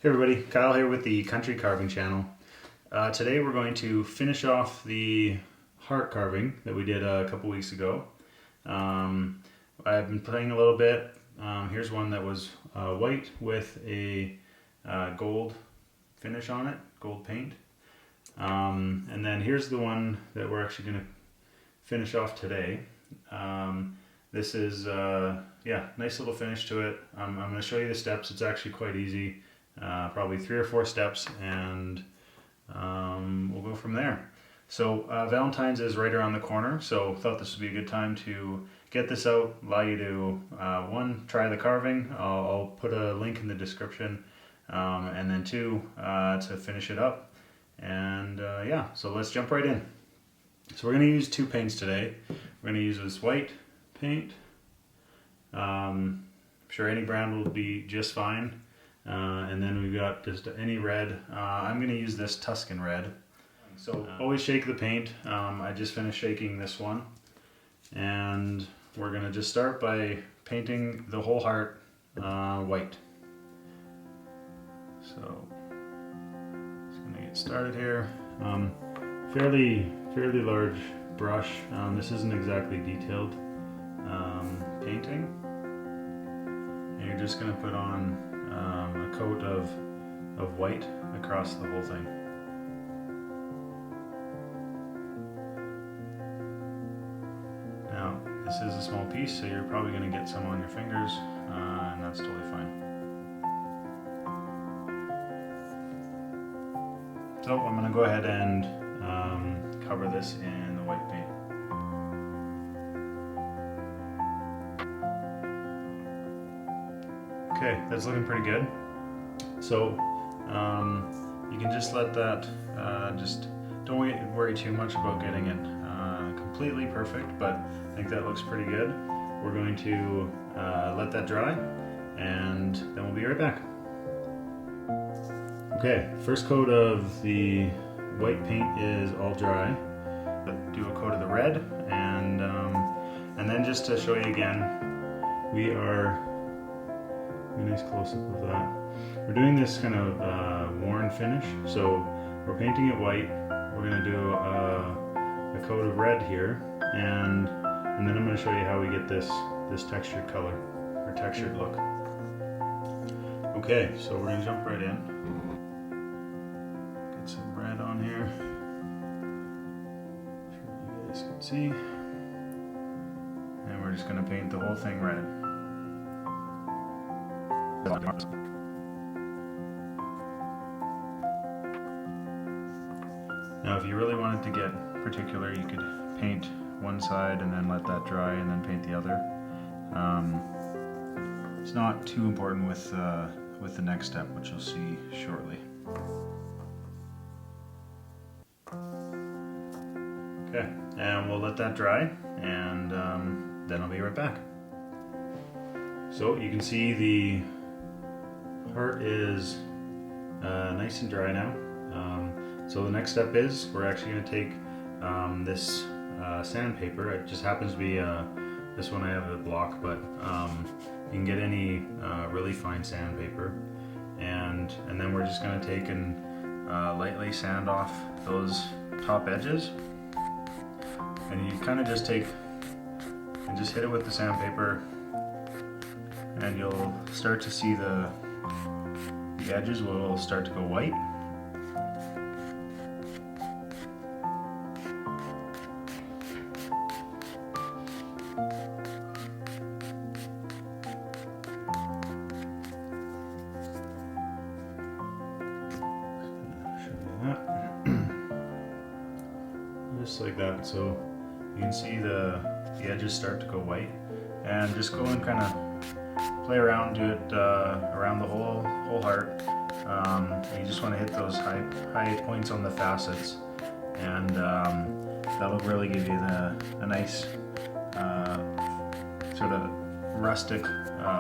Hey everybody, Kyle here with the Country Carving channel. Today we're going to finish off the heart carving that we did a couple weeks ago. I've been playing a little bit. Here's one that was white with a gold finish on it, gold paint. And then here's the one that we're actually going to finish off today. This is, nice little finish to it. I'm going to show you the steps. It's actually quite easy. Probably 3 or 4 steps, and we'll go from there. So Valentine's is right around the corner, so thought this would be a good time to get this out, allow you to one, try the carving. I'll put a link in the description, and then 2, to finish it up. And so let's jump right in. So we're going to use 2 paints today. We're going to use this white paint. I'm sure any brand will be just fine. And then we've got just any red. I'm going to use this Tuscan red. So always shake the paint. I just finished shaking this one. And we're going to just start by painting the whole heart white. So just going to get started here. Fairly large brush. This isn't exactly detailed painting. And you're just going to put on a coat of white across the whole thing. Now, this is a small piece, so you're probably going to get some on your fingers, and that's totally fine. So I'm going to go ahead and cover this in the white paint. Okay, that's looking pretty good. So you can just let that, just don't worry too much about getting it completely perfect, but I think that looks pretty good. We're going to let that dry, and then we'll be right back. Okay, first coat of the white paint is all dry. Do a coat of the red, and then just to show you again, we are a nice close-up of that. We're doing this kind of worn finish, so we're painting it white. We're going to do a coat of red here, and then I'm going to show you how we get this textured color, or textured look. Okay, so we're going to jump right in. Get some red on here. Sure you guys can see. And we're just going to paint the whole thing red. Now if you really wanted to get particular, you could paint one side and then let that dry and then paint the other. It's not too important with the next step, which you'll see shortly. Okay, and we'll let that dry, and then I'll be right back. So you can see the heart is nice and dry now. So the next step is we're actually going to take this sandpaper. It just happens to be this one I have a block, but you can get any really fine sandpaper, and then we're just going to take and lightly sand off those top edges, and you kind of just take and just hit it with the sandpaper, and you'll start to see the edges will start to go white. Show you that. Just like that, so you can see the edges start to go white, and just go and kind of play around, do it around the whole heart. You just want to hit those high points on the facets, and that'll really give you a nice sort of rustic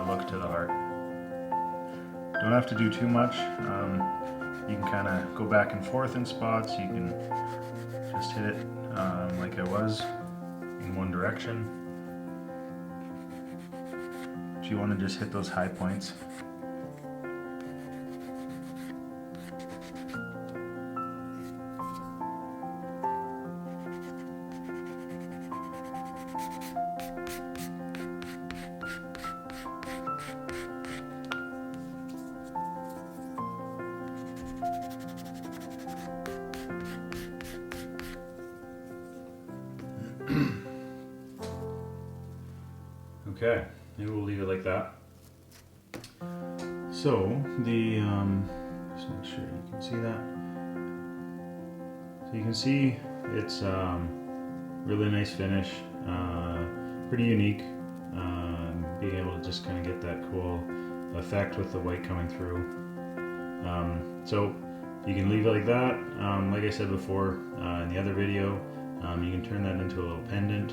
look to the heart. Don't have to do too much. You can kind of go back and forth in spots. You can just hit it like I was in one direction. But you want to just hit those high points. Okay, maybe we'll leave it like that. So the just make sure you can see that. So you can see it's really nice finish, pretty unique. Being able to just kind of get that cool effect with the white coming through. So you can leave it like that. Like I said before in the other video, you can turn that into a little pendant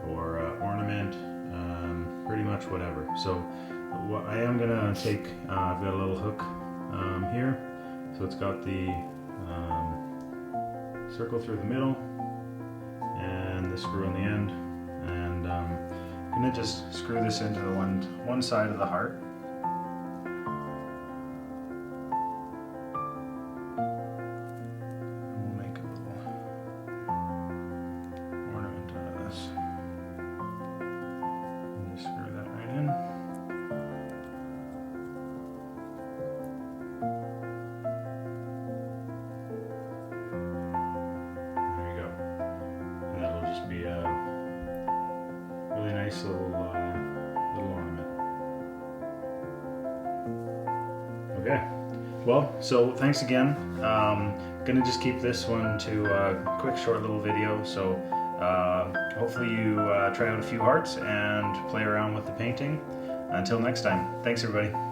or ornament, pretty much whatever. So what I am gonna take, I've got a little hook here, so it's got the circle through the middle and the screw on the end, and I'm gonna just screw this into the one side of the heart. Be a really nice little ornament. Okay, well, so thanks again. Gonna just keep this one to a quick short little video, so hopefully you try out a few hearts and play around with the painting. Until next time, thanks everybody.